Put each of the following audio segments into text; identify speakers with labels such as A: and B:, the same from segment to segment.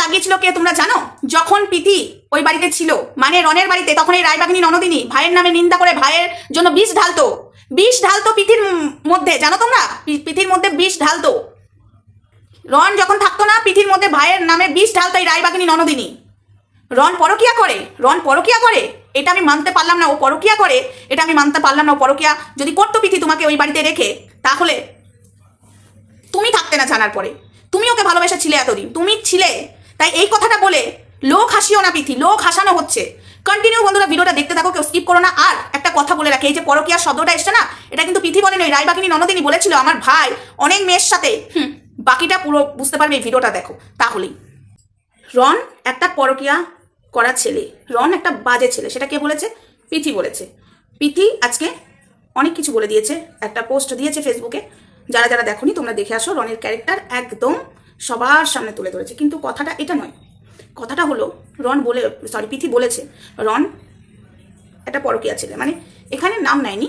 A: লাগিয়েছিল কে তোমরা জানো? যখন প্রীতি ওই বাড়িতে ছিল, মানে রনের বাড়িতে, তখন এই রায়বাগিনী ননদিনী ভাইয়ের নামে নিন্দা করে ভাইয়ের জন্য বিষ ঢালতো প্রীতির মধ্যে, জানো তোমরা? প্রীতির মধ্যে বিষ ঢালতো। রন যখন থাকতো না, প্রীতির মধ্যে ভাইয়ের নামে বিষ ঢালতো এই রায়বাগিনী ননদিনী। রন পরকিয়া করে, এটা আমি মানতে পারলাম না। ও পরকিয়া করে, এটা আমি মানতে পারলাম না। ও পরকিয়া যদি করতো প্রীতি তোমাকে ওই বাড়িতে রেখে, তাহলে তুমি থাকতে না জানার পরে। তুমি ওকে ভালোবেসে ছিলে এতদিন, তুমি ছিলে। তাই এই কথাটা বলে লোক হাসিও না প্রীতি, লোক হাসানো হচ্ছে। কন্টিনিউ বন্ধুরা ভিডিওটা দেখতে থাকো, কেউ স্কিপ করো না। আর একটা কথা বলে রাখি, এই যে পরকিয়া শব্দটা এসছে না, এটা কিন্তু প্রীতি বলেন, ওই রায়বাগিনী ননদিনী বলেছিল আমার ভাই অনেক মেয়ের সাথে। বাকিটা পুরো বুঝতে পারবে এই ভিডিওটা দেখো তাহলেই। রন একটা পরকিয়া করা ছেলে, রন একটা বাজে ছেলে, সেটা কে বলেছে? প্রীতি বলেছে। প্রীতি আজকে অনেক কিছু বলে দিয়েছে, একটা পোস্ট দিয়েছে ফেসবুকে। যারা যারা দেখোনি তোমরা দেখে আসো। রনের ক্যারেক্টার একদম সবার সামনে তুলে ধরেছে। কিন্তু কথাটা এটা নয়, কথাটা হলো প্রীতি বলেছে রন একটা পরকিয়া ছেলে, মানে এখানে নাম নেয়নি,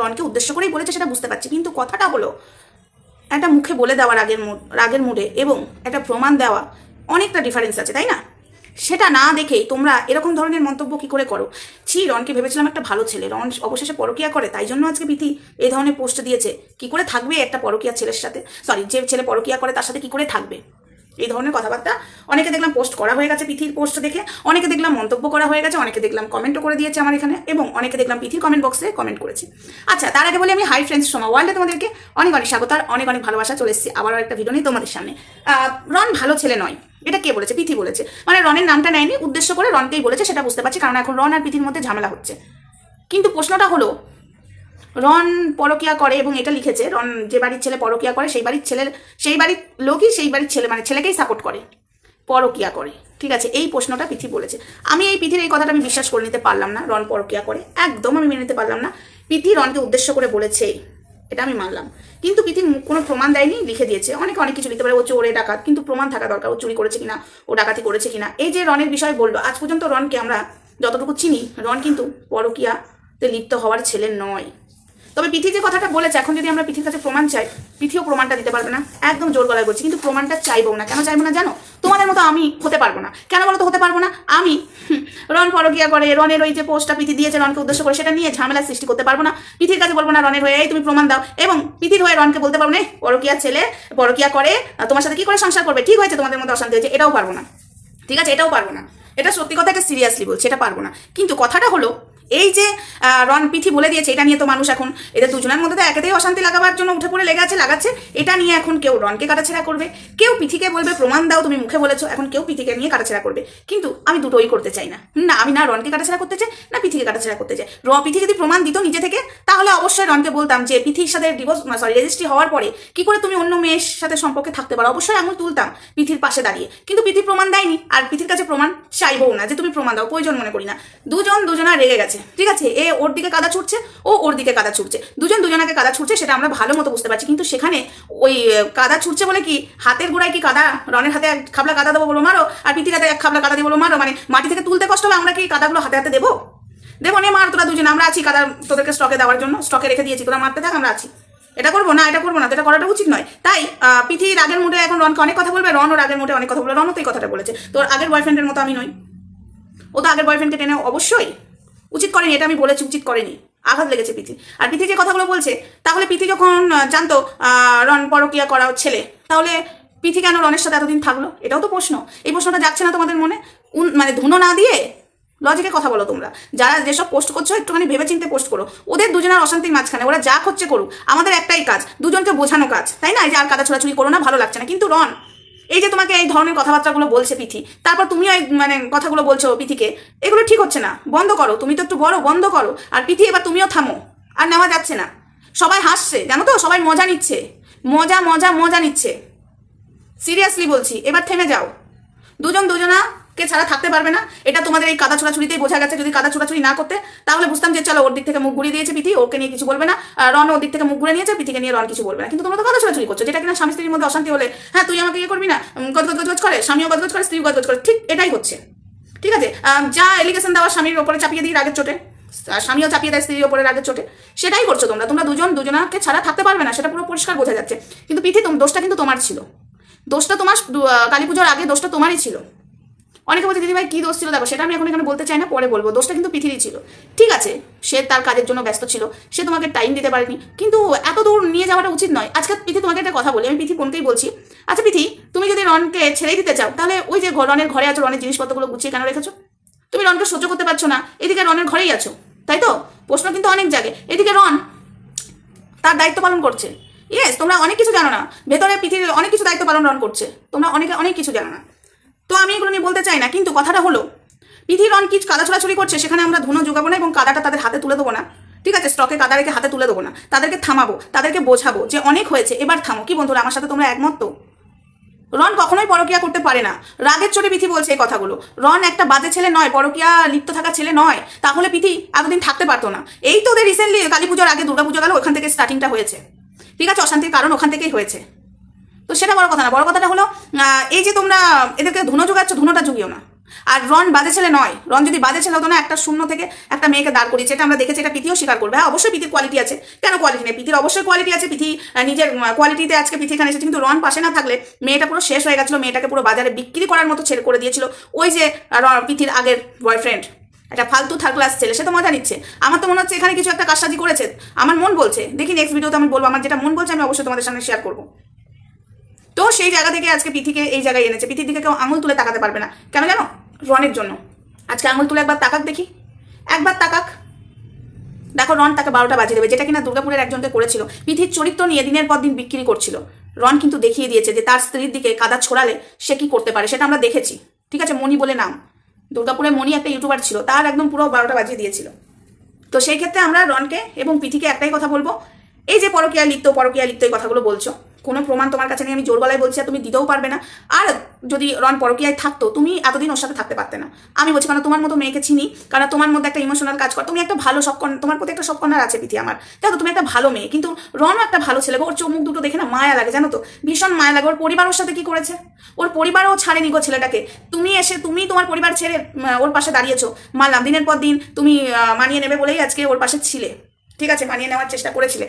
A: রনকে উদ্দেশ্য করেই বলেছে, সেটা বুঝতে পারছি। কিন্তু কথাটা হলো একটা মুখে বলে দেওয়ার রাগের মুডে এবং একটা প্রমাণ দেওয়া অনেকটা ডিফারেন্স আছে, তাই না? সেটা না দেখেই তোমরা এরকম ধরনের মন্তব্য কি করে করো? রনকে ভেবেছিলাম একটা ভালো ছেলে, রন অবশেষে পরকিয়া করে, তাই জন্য আজকে প্রীতি এই ধরনের পোস্ট দিয়েছে। কি করে থাকবে একটা পরকিয়া ছেলের সাথে? যে ছেলে পরকিয়া করে তার সাথে কি করে থাকবে? এই ধরনের কথাবার্তা অনেকে দেখলাম পোস্ট করা হয়ে গেছে প্রীতির পোস্ট দেখে, অনেকে দেখলাম মন্তব্য করা হয়ে গেছে, অনেকে দেখলাম কমেন্টও করে দিয়েছে আমার এখানে, এবং অনেকে দেখলাম প্রীতির কমেন্ট বক্সে কমেন্ট করেছে। আচ্ছা, তার আগে বলি আমি হাই ফ্রেন্ডস, সোমা ওয়ার্ল্ডে তোমাদেরকে অনেক অনেক স্বাগত আর অনেক অনেক ভালোবাসা। চলে এসেছি আবারও একটা ভিডিও নিয়ে তোমাদের সামনে। রন ভালো ছেলে নয়, এটা কে বলেছে? প্রীতি বলেছে। মানে রনের নামটা নেয়নি, উদ্দেশ্য করে রনকেই বলেছে, সেটা বুঝতে পারছি, কারণ এখন রন আর প্রীতির মধ্যে ঝামেলা হচ্ছে। কিন্তু প্রশ্নটা হলো, রন পরকিয়া করে এবং এটা লিখেছে, রন যে বাড়ির ছেলে পরকিয়া করে সেই বাড়ির লোকই সেই বাড়ির ছেলে, মানে ছেলেকেই সাপোর্ট করে, পরকিয়া করে। ঠিক আছে, এই প্রশ্নটা প্রীতি বলেছে। আমি এই প্রীতির এই কথাটা আমি বিশ্বাস করে নিতে পারলাম না, রন পরকিয়া করে, একদম আমি মেনে নিতে পারলাম না। প্রীতি রনকে উদ্দেশ্য করে বলেছে, এটা আমি মানলাম। কিন্তু প্রীতি কোনো প্রমাণ দেয়নি, লিখে দিয়েছে। অনেক কিছু লিখতে পারে, ও চোরে ডাকাত, কিন্তু প্রমাণ থাকা দরকার, ও চুরি করেছে কিনা, ও ডাকাতি করেছে কিনা। এই যে রনের বিষয় বললো, আজ পর্যন্ত রনকে আমরা যতটুকু চিনি, রন কিন্তু পরকিয়াতে লিপ্ত হওয়ার ছেলে নয়। তবে প্রীতি যে কথাটা বলেছে, এখন যদি আমরা প্রীতির কাছে প্রমাণ চাই, প্রীতিও প্রমাণটা দিতে পারবে না, একদম জোর গলায় বলছি। কিন্তু প্রমাণটা চাইবো না। কেন চাইবো না জানো? তোমাদের মতো আমি হতে পারবো না। কেন বলো তো হতে পারবো না? আমি রন পরকিয়া করে, রনের ওই যে পোস্টটা প্রীতি দিয়েছে রনকে উদ্দেশ্য করে, সেটা নিয়ে ঝামেলা সৃষ্টি করতে পারবো না। প্রীতির কাছে বলবো না রনের হয়ে এই তুমি প্রমাণ দাও, এবং প্রীতির হয়ে রনকে বলতে পারবো না পরকিয়া ছেলে পরকিয়া করে, তোমার সাথে কি করে সংসার করবে, ঠিক হয়েছে তোমাদের মধ্যে অশান্তি হয়েছে, এটাও পারবো না। ঠিক আছে, এটাও পারবো না। এটা সত্যি কথা, এটা সিরিয়াসলি বলছি, এটা পারবো না। কিন্তু কথাটা হলো, এই যে রন প্রীতি বলে দিয়েছে, এটা নিয়ে তো মানুষ এখন এদের দুজনের মধ্যে তো একেতেই অশান্তি লাগাবার জন্য উঠে পড়ে লাগাচ্ছে। এটা নিয়ে এখন কেউ রনকে কাটাছেড়া করবে, কেউ প্রীতিকে বলবে প্রমাণ দাও, তুমি মুখে বলেছো, এখন কেউ প্রীতিকে নিয়ে কাটাছেড়া করবে। কিন্তু আমি দুটোই করতে চাই না। আমি না রনকে কাটাছেড়া করতে চাই, না প্রীতিকে কাটাছেড়া করতে চাই। প্রীতি যদি প্রমাণ দিত নিজে থেকে, তাহলে অবশ্যই রনকে বলতাম যে প্রীতির সাথে রেজিস্ট্রি হওয়ার পরে কি করে তুমি অন্য মেয়ের সাথে সম্পর্কে থাকতে পারো, অবশ্যই আঙুল তুলতাম প্রীতির পাশে দাঁড়িয়ে। কিন্তু প্রীতি প্রমাণ দেয়নি, আর প্রীতির কাছে প্রমাণ চাইবও না যে তুমি প্রমাণ দাও, প্রয়োজন মনে করি না। দুজনা রেগে গেছে, ঠিক আছে, এ ওর দিকে কাদা ছুটছে, ও ওর দিকে কাদা ছুটছে, দুজনাকে কাদা ছুটছে, সেটা আমরা ভালো মতো বুঝতে পারছি। কিন্তু সেখানে ওই কাদা ছুটছে বলে কি হাতের গোড়ায় কি কাদা, রনের হাতে এক খাবলা কাদা দেবো বলো মারো, আর প্রীতির হাতে এক খাবলা কাদা দিয়ে বলো মারো, মানে মাটি থেকে তুলতে কষ্ট হবে, আমরা কি কাদাগুলো হাতে হাতে দেবো নে মার তোরা দুজন, আমরা আছি কাদা তোদেরকে স্টকে দেওয়ার জন্য, স্টকে রেখে দিয়েছি, তোরা মারতে থাক, আমরা আছি। এটা করবো না, এটা করাটা উচিত নয়। তাই প্রীতি রাগের মুডে এখন রনকে অনেক কথা বলবে, রনও রাগের মুডে অনেক কথা বলবে। রনও তো এই কথাটা বলেছে, তোর আগের বয়ফ্রেন্ডের মতো আমি নই। ও তো আগের বয়ফ্রেন্ডকে টেনে অবশ্যই উচিত করেনি, এটা আমি বলেছি, উচিত করেনি, আঘাত লেগেছে প্রীতি। আর প্রীতি যে কথাগুলো বলছে, তাহলে প্রীতি যখন জানতো রন পরকিয়া করা ছেলে, তাহলে প্রীতি কেন রনের সাথে এতদিন থাকলো? এটাও তো প্রশ্ন। এই প্রশ্নটা যাচ্ছে না তোমাদের মনে? মানে ধুনো না দিয়ে লজিকে কথা বলো তোমরা, যারা যেসব পোস্ট করছো একটুখানি ভেবেচিন্তে পোস্ট করো। ওদের দুজনের অশান্তির মাঝখানে ওরা যা করছে করুক, আমাদের একটাই কাজ, দুজনকে বোঝানো কাজ, তাই না? এই যে আর কাদা ছোড়াছুড়ি করো না, ভালো লাগছে না। কিন্তু রন এই যে তোমাকে এই ধরনের কথাবার্তাগুলো বলছে প্রীতি, তারপর তুমিও এই মানে কথাগুলো বলছো প্রীতিকে, এগুলো ঠিক হচ্ছে না, বন্ধ করো। তুমি তো একটু বড়, বন্ধ করো। আর প্রীতি এবার তুমিও থামো, আর নেওয়া যাচ্ছে না। সবাই হাসছে, জানো তো, সবাই মজা নিচ্ছে, মজা নিচ্ছে। সিরিয়াসলি বলছি, এবার থেমে যাও। দুজনাকে ছাড়া থাকতে পারবে না, এটা তোমাদের এই কাদা ছোড়াছুড়িতেই বোঝা গেছে। যদি কাদা ছোড়াছুড়ি না করতে, তাহলে বুঝতাম যে চলো ওর দিক থেকে মুখ ঘুরিয়ে দিয়েছে প্রীতি, ওকে নিয়ে কিছু বলবে না, রন ওর দিক থেকে মুখ ঘুরে নিয়েছে, প্রীতিকে নিয়ে রন কিছু বলবে না। কিন্তু তোমরা তো কাদা ছোড়াছুড়ি করছো, যেটা কিনা স্বামী স্ত্রীর মধ্যে অশান্তি হলে, হ্যাঁ তুই আমাকে ইয়ে করবি না, গজগজ করে, স্বামীও গজগজ করে, স্ত্রীও গজগজ করে, ঠিক এটাই হচ্ছে। ঠিক আছে, যা এলিগেশন দেওয়া স্বামীর ওপরে চাপিয়ে দিই রাগের চোটে, স্বামীও চাপিয়ে দেয় স্ত্রীর ওপরে রাগের চোটে, সেটাই করছো তোমরা। দুজনাকে ছাড়া থাকতে পারবে না, সেটা পুরো পরিষ্কার বোঝা যাচ্ছে। কিন্তু প্রীতি দোষটা কিন্তু তোমার ছিল, দোষটা তোমার কালী পুজোর আগে দোষটা তোমারই ছিল। অনেকে বলছে দিদিভাই কী দোষ ছিল, দেখো সেটা আমি এখন এখানে বলতে চাই না, পরে বলবো। দোষটা কিন্তু পৃথিবী ছিল, ঠিক আছে, সে তার কাজের জন্য ব্যস্ত ছিল, সে তোমাকে টাইম দিতে পারেনি, কিন্তু এত দূর নিয়ে যাওয়াটা উচিত নয়। আজকে পৃথি তোমাকে একটা কথা বলি, আমি পৃথি বোনকেই বলছি, আচ্ছা পৃথি, তুমি যদি রনকে ছেড়েই দিতে চাও, তাহলে ওই যে রনের ঘরে আছো, রনের জিনিসপত্রগুলো গুছিয়ে কেন রেখেছো? তুমি রনকে সহ্য করতে পারছো না, এদিকে রনের ঘরেই আছো, তাই তো? প্রশ্ন কিন্তু অনেক জায়গায়। এদিকে রন তার দায়িত্ব পালন করছে। ইয়েস, তোমরা অনেক কিছু জানো না, ভেতরে পৃথিবীর অনেক কিছু দায়িত্ব পালন রন করছে, তোমরা অনেক কিছু জানো না। তো আমি এগুলো নিয়ে বলতে চাই না, কিন্তু কথাটা হলো পৃথিবী রন কি কাদা ছোড়াছুড়ি করছে, সেখানে আমরা ধুনো যোগাবো না এবং কাদাটা তাদের হাতে তুলে দেবো না, ঠিক আছে? স্টকে কাদা রেখে হাতে তুলে দেবো না, তাদেরকে থামাবো, তাদেরকে বোঝাবো যে অনেক হয়েছে, এবার থামো। কি বন্ধুরা, আমার সাথে তোমরা একমত তো? রন কখনোই পরকিয়া করতে পারে না। রাগের চোটে পৃথি বলছে এই কথাগুলো। রন একটা বাজে ছেলে নয়, পরকিয়া লিপ্ত থাকা ছেলে নয়, তাহলে পৃথি এতদিন থাকতে পারতো না। এই তো ওদের রিসেন্টলি কালী পুজোর আগে দুর্গা পুজো গেল, ওখান থেকে স্টার্টিংটা হয়েছে, ঠিক আছে? অশান্তির কারণ ওখান থেকেই হয়েছে। তো সেটা বড় কথা না, বড় কথাটা হলো এই যে তোমরা এদেরকে ধুনো যোগাচ্ছ, ধুনোটা জুগিও না। আর রন বাজে ছেলে নয়, রন যদি বাজে ছেলে হতো না, একটা শূন্য থেকে একটা মেয়েকে দাঁড় করিয়েছে, এটা আমরা দেখেছি, এটা পৃথিও স্বীকার করবে। হ্যাঁ, অবশ্যই পৃথির কোয়ালিটি আছে, কেন কোয়ালিটি নেই? পৃথির অবশ্যই কোয়ালিটি আছে, পৃথি নিজের কোয়ালিটিতে আজকে পৃথি এখানে এসেছে। কিন্তু রন পাশে না থাকলে মেয়েটা পুরো শেষ হয়ে গেছিলো, মেয়েটাকে পুরো বাজারে বিক্রি করার মতো ছেড়ে করে দিয়েছিল ওই যে পৃথির আগের বয়ফ্রেন্ড, একটা ফালতু থার্ড ক্লাস ছেলে, সে তো মজা নিচ্ছে। আমার তো মনে হচ্ছে এখানে কিছু একটা কারসাজি করেছে, আমার মন বলছে। দেখি নেক্সট ভিডিওতে আমি বলবো, আমার যেটা মন বলছে আমি অবশ্যই তোমাদের সামনে শেয়ার করবো। তো সেই জায়গা থেকে আজকে পৃথিকে এই জায়গায় এনেছে। পৃথির দিকে কেউ আঙুল তুলে তাকাতে পারবে না, কেন জানো? রনের জন্য। আজকে আঙুল তুলে একবার তাকাক দেখি, একবার তাকাক। দেখো রন তাকে 12টা বাজিয়ে দেবে, যেটা কিনা দুর্গাপুরের একজনকে করেছিল। পৃথির চরিত্র নিয়ে দিনের পর দিন বিক্রি করছিল। রন কিন্তু দেখিয়ে দিয়েছে যে তার স্ত্রীর দিকে কাদা ছড়ালে সে কি করতে পারে, সেটা আমরা দেখেছি, ঠিক আছে? মণি বলে নাম, দুর্গাপুরে মণি একটা ইউটিউবার ছিল, তার একদম পুরো 12টা বাজিয়ে দিয়েছিল। তো সেই ক্ষেত্রে আমরা রনকে এবং পৃথিকে একটাই কথা বলবো, এই যে পরকীয়া লিপ্ত এই কথাগুলো বলছো, কোনো প্রমাণ তোমার কাছে নেই, আমি জোর গলায় বলছি, আর তুমি দিতেও পারবে না। আর যদি রন পরকীয়ায় থাকতো, তুমি এতদিন ওর সাথে থাকতে পারতে না। আমি বলছি, কারণ তোমার মতো মেয়েকে চিনি, কারণ তোমার মধ্যে একটা ইমোশনাল কাজ কর, তুমি একটা ভালো তোমার প্রতি একটা সবকন্যার আছে পৃথি আমার, দেখো তুমি একটা ভালো মেয়ে। কিন্তু রনও একটা ভালো ছেলে, ওর চোখ মুখ দুটো দেখে না মায়া লাগে, জানো তো? ভীষণ মায়া লাগে। ওর পরিবার ওর সাথে কি করেছে, ওর পরিবারও ছাড়েনি গো ছেলেটাকে। তুমি তোমার পরিবার ছেড়ে ওর পাশে দাঁড়িয়েছো, মানলাম, দিনের পর দিন তুমি মানিয়ে নেবে বলেই আজকে ওর পাশে ছিলে, ঠিক আছে? মানিয়ে নেওয়ার চেষ্টা করেছিলে,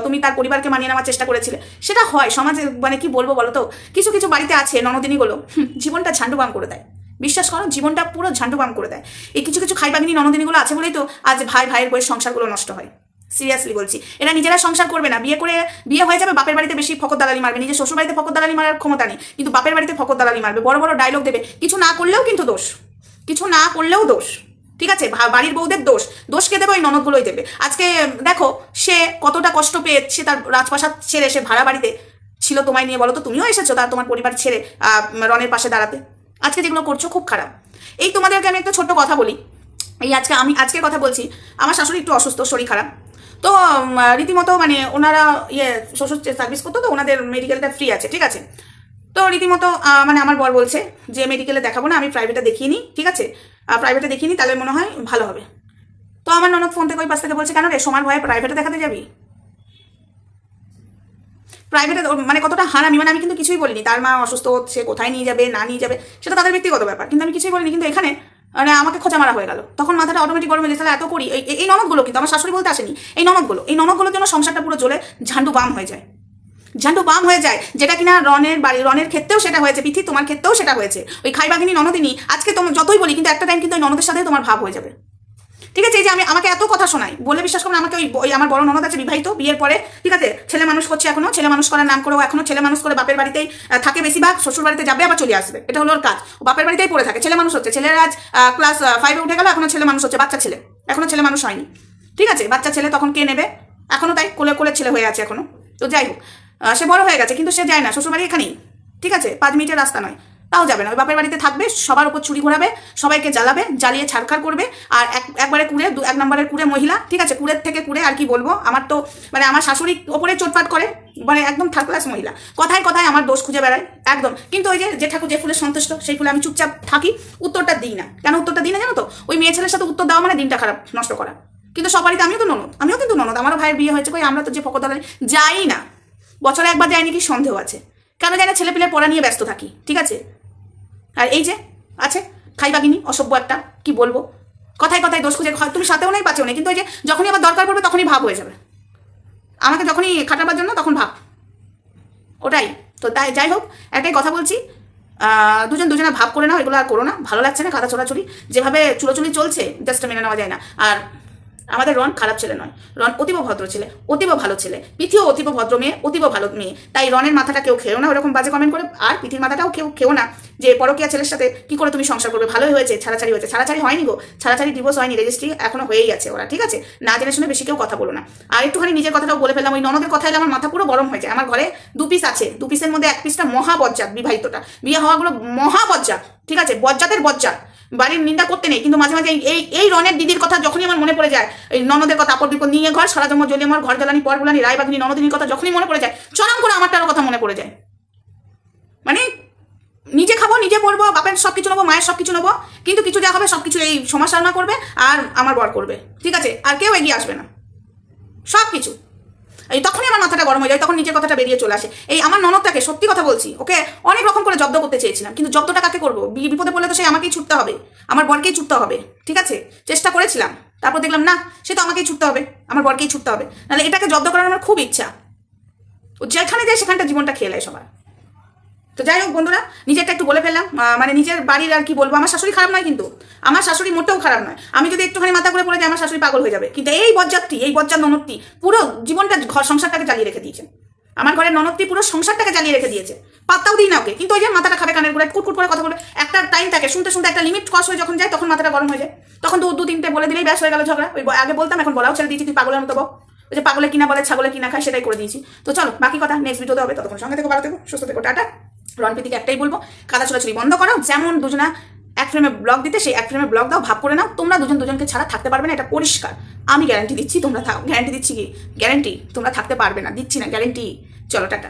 A: তুমি তার পরিবারকে মানিয়ে নেওয়ার চেষ্টা করেছিলে। সেটা হয় সমাজে, মানে কি বলবো বলো তো, কিছু কিছু বাড়িতে আছে ননদিনীগুলো জীবনটা ঝান্ডুবাম করে দেয়। বিশ্বাস করো, জীবনটা পুরো ঝান্ডুবাম করে দেয়। এই কিছু কিছু খাইবাগিনী ননদিনীগুলো আছে বলেই তো আজ ভাইয়ের বইয়ের সংসারগুলো নষ্ট হয়। সিরিয়াসলি বলছি, এরা নিজেরা সংসার করবে না, বিয়ে হয়ে যাবে, বাপের বাড়িতে বেশি ফকর দালালি মারবে। নিজের শ্বশুর বাড়িতে ফকর দালালি মারার ক্ষমতা নেই, কিন্তু বাপের বাড়িতে ফকর দালালি মারবে, বড় বড় ডায়লগ দেবে। কিছু না করলেও কিন্তু দোষ, কিছু না করলেও দোষ, ঠিক আছে? বাড়ির বউদের দোষ কে দেবে? ওই ননদগুলোই দেবে। আজকে দেখো সে কতটা কষ্ট পেয়ে, সে তার রাজপ্রাসাদ ছেড়ে সে ভাড়া বাড়িতে ছিল তোমায় নিয়ে, বলো তো? তুমিও এসেছো তার তোমার পরিবার ছেড়ে রনের পাশে দাঁড়াতে। আজকে যেগুলো করছো খুব খারাপ। এই তোমাদেরকে আমি একটা ছোট্ট কথা বলি, এই আজকের কথা বলছি, আমার শাশুড়ি একটু অসুস্থ, শরীর খারাপ। তো রীতিমতো মানে ওনারা শ্বশুর সার্ভিস করতো, তো ওনাদের মেডিকেলটা ফ্রি আছে, ঠিক আছে? তো রীতিমতো মানে আমার বর বলছে যে মেডিকেলে দেখাবো না, আমি প্রাইভেটে দেখিয়ে নিই, ঠিক আছে? প্রাইভেটে দেখিয়ে নিই, তাহলে মনে হয় ভালো হবে। তো আমার ননদ ফোন থেকে ওই পাশ থেকে বলছে, কেন রে, সোমার ভয়ে প্রাইভেটে দেখাতে যাবি? প্রাইভেটে মানে কতটা হারামি, মানে আমি কিন্তু কিছুই বলিনি তার মা অসুস্থ, সে কোথায় নিয়ে যাবে না নিয়ে যাবে সেটা তাদের ব্যক্তিগত ব্যাপার, কিন্তু আমি কিছুই বলিনি। কিন্তু এখানে মানে আমাকে খোঁচা মারা হয়ে গেল, তখন মাথাটা অটোমেটিক গরম হয়ে গেছে। তাহলে এত করি, এই ননদগুলো কিন্তু আমার শাশুড়ি বলতে আসেনি, এই ননদগুলোর জন্য সংসারটা পুরো জ্বলে ঝান্ডু বাম হয়ে যায়, যেটা কিনা রনের ক্ষেত্রেও সেটা হয়েছে, পৃথি তোমার ক্ষেত্রেও সেটা হয়েছে। ওই খাইবাগিনী ননদিনী আজকে তোমার যতই বলি, কিন্তু একটা টাইম কিন্তু ওই ননদের সাথে তোমার ভাব হয়ে যাবে, ঠিক আছে? এই যে আমাকে এত কথা শোনাই বলে বিশ্বাস করুন, আমাকে ওই আমার বড় ননদ আছে বিবাহিত, বিয়ের পরে, ঠিক আছে, ছেলে মানুষ করছে, এখনো ছেলে মানুষ করার নাম করেও এখনো ছেলে মানুষ করে বাপের বাড়িতেই থাকে বেশিরভাগ, শ্বশুর বাড়িতে যাবে আবার চলে আসবে, এটা হলো ওর কাজ। বাপের বাড়িতেই পড়ে থাকে, ছেলে মানুষ হচ্ছে। ছেলের আজ ক্লাস 5-এ উঠে গেল, এখনো ছেলে মানুষ হচ্ছে, বাচ্চা ছেলে, এখনো ছেলে মানুষ হয়নি, ঠিক আছে? বাচ্চা ছেলে তখন কে নেবে, এখনো তাই কোলে ছেলে হয়ে আছে এখনো। তো যাই হোক, সে বড় হয়ে গেছে, কিন্তু সে যায় না শ্বশুরবাড়ি, এখানেই, ঠিক আছে? 5 মিনিটের রাস্তা নয়, তাও যাবে না। ওই বাপের বাড়িতে থাকবে, সবার উপর ছুরি ঘোরাবে, সবাইকে জ্বালিয়ে ছাড়খাড় করবে। আর একবারে কুড়ে, 1 নম্বরের কুড়ে মহিলা, ঠিক আছে? কুড়ের থেকে কুড়ে, আর কি বলবো, আমার তো মানে আমার শাশুড়ি ওপরে চোটপাট করে, মানে একদম থার্ড ক্লাস মহিলা, কথায় কথায় আমার দোষ খুঁজে বেড়ায় একদম। কিন্তু ওই যে ঠাকুর যে ফুলে সন্তুষ্ট, সেই ফুলে আমি চুপচাপ থাকি, উত্তরটা দিই না। কেন উত্তরটা দিই না জানো তো? ওই মেয়ে ছেলের সাথে উত্তর দেওয়া মানে দিনটা খারাপ নষ্ট করা। কিন্তু সবারই আমিও কিন্তু ননদ, আমারও ভাইয়ের বিয়ে হয়েছে, কই আমরা তো যে ফকরদালালি যাই না, বছরে একবার যায়নি কি সন্দেহ আছে, কেন জানি না, ছেলে পিলের পড়া নিয়ে ব্যস্ত থাকি, ঠিক আছে? আর এই যে আছে খাইবাগিনী অসভ্য একটা, কি বলবো, কথায় কথায় দোষ খুঁজে, তুমি সাথেও নেই পাচ্ছেও নেই, কিন্তু ওই যে যখনই আবার দরকার পড়বে তখনই ভাব হয়ে যাবে, আমাকে যখনই খাটাবার জন্য তখন ভাব, ওটাই। তো তাই যাই হোক, একটাই কথা বলছি, দুজনে ভাব করে নাও, এগুলো আর করো না, ভালো লাগছে না কাদা ছোড়াছুড়ি, যেভাবে চুলোচুলি চলছে জাস্ট মেনে নেওয়া যায় না। আর আমাদের রন খারাপ ছেলে নয়, রন অতীব ভদ্র ছেলে, অতীব ভালো ছেলে, পিথিও অতীব ভদ্র মেয়ে, অতীব ভালো মেয়ে। তাই রনের মাথাটা কেউ খেও না ওরকম বাজে কমেন্ট করে, আর পিথির মাথাটাও কেউ খেও না যে পরকীয়া ছেলের সাথে কি করে তুমি সংসার করবে। ভালোই হয়েছে, ছাড়াছাড়ি হয়েছে, ছাড়াছাড়ি হয়নি গো, ছাড়াছাড়ি ডিভোর্স হয়নি, রেজিস্ট্রি এখনো হয়েই আছে ওরা, ঠিক আছে? না জেনে শুনে বেশি কেউ কথা বলো না। আর একটুখানি নিজের কথাটাও বলে ফেললাম, ওই ননদের কথা এলে আমার মাথা পুরো গরম হয়ে যায়। আমার ঘরে 2 পিস আছে, 2 পিসের মধ্যে 1 পিসটা মহাবজ্জাত, বিবাহিতটা, বিয়ে হওয়াগুলো মহাবজ্জাত, ঠিক আছে? বজ্জাতের বজ্জাত, বাড়ির নিন্দা করতে নেই, কিন্তু মাঝে মাঝে এই রনের দিদির কথা যখনই আমার মনে পড়ে যায়, এই ননদের কথা, আপদ বিপদ নিয়ে ঘর, সারা জন্ম জ্বলি আমার ঘর জ্বালানি, পর বুলানি, রায়বাগিনী ননদিনীর কথা যখনই মনে পড়ে যায়, চরম করে আমারটার কথা মনে পড়ে যায়। মানে নিজে খাবো, নিজে পড়বো, বাপের সব কিছু নেবো, মায়ের সব কিছু নেবো, কিন্তু কিছু যা হবে সব কিছু এই সমাজ সাধনা করবে আর আমার বর করবে, ঠিক আছে? আর কেউ এগিয়ে আসবে না, সব কিছু। এই তখনই আমার মাথাটা গরম হয়ে যায়, তখন নিজের কথাটা বেরিয়ে চলে আসে। এই আমার ননদটাকে সত্যি কথা বলছি, ওকে অনেক রকম করে জব্দ করতে চেয়েছিলাম, কিন্তু জব্দটা কাকে করবো? বিপদে পড়লে তো সেই আমাকেই ছুটতে হবে, আমার বরকেই ছুটতে হবে, ঠিক আছে? চেষ্টা করেছিলাম, তারপর দেখলাম না, সে তো আমাকেই ছুটতে হবে, আমার বরকেই ছুটতে হবে, নাহলে এটাকে জব্দ করার আমার খুব ইচ্ছা। ও যেখানে যায় সেখানটা জীবনটা খেয়ে নেয় সবার। তো যাই হোক বন্ধুরা, নিজেরটা একটু বলে ফেললাম, মানে নিজের বাড়ির আর কি বলবো। আমার শাশুড়ি খারাপ নয়, কিন্তু আমার শাশুড়ি মোটেও খারাপ নয়। আমি যদি একটুখানি মাথা করে পড়ে যাই, আমার শাশুড়ি পাগল হয়ে যাবে, কিন্তু এই বজ্জাতটি, এই বজ্জাত ননদটি পুরো জীবনটা, ঘর সংসারটাকে জ্বালিয়ে রেখে দিয়েছে। আমার ঘরের ননদটি পুরো সংসারটাকে জ্বালিয়ে রেখে দিয়েছে, পাত্তাও দিই না ওকে। কিন্তু ওই যে মাথাটা খাবে কানের গোড়ায়, কুটকুট করে কথা বলে, একটা টাইম থাকে, শুনতে শুনতে একটা লিমিট ক্রস হয়ে যখন যায়, তখন মাথাটা গরম হয়ে যায়। তখন 2-3টে বলে দিলেই ব্যাস হয়ে গেল ঝগড়া। ওই আগে বলতাম, এখন বলাও ছেড়ে দিয়েছি, তুই পাগলের মতো বল, ওই যে পাগলে কিনা বলে ছাগলে কিনা খায়, সেটাই করে দিয়েছি। তো চলো, বাকি কথা নেক্সট ভিডিওতে হবে। ততক্ষণ সঙ্গে থেকে ভালো থেকো, সুস্থ থেকো, টাটা। রণপ্রীতিকে একটাই বলবো, কাদা ছোড়াছুড়ি বন্ধ করো। যেমন দুজনা এক ফ্রেমে ব্লগ দিতে, সেই এক ফ্রেমে ব্লগ দাও, ভাব করে নাও। তোমরা দুজনকে ছাড়া থাকতে পারবে না, এটা পরিষ্কার। আমি গ্যারান্টি দিচ্ছি, তোমরা গ্যারান্টি দিচ্ছি কি? গ্যারান্টি তোমরা থাকতে পারবে না, দিচ্ছি না, গ্যারান্টি। চলো টাটা।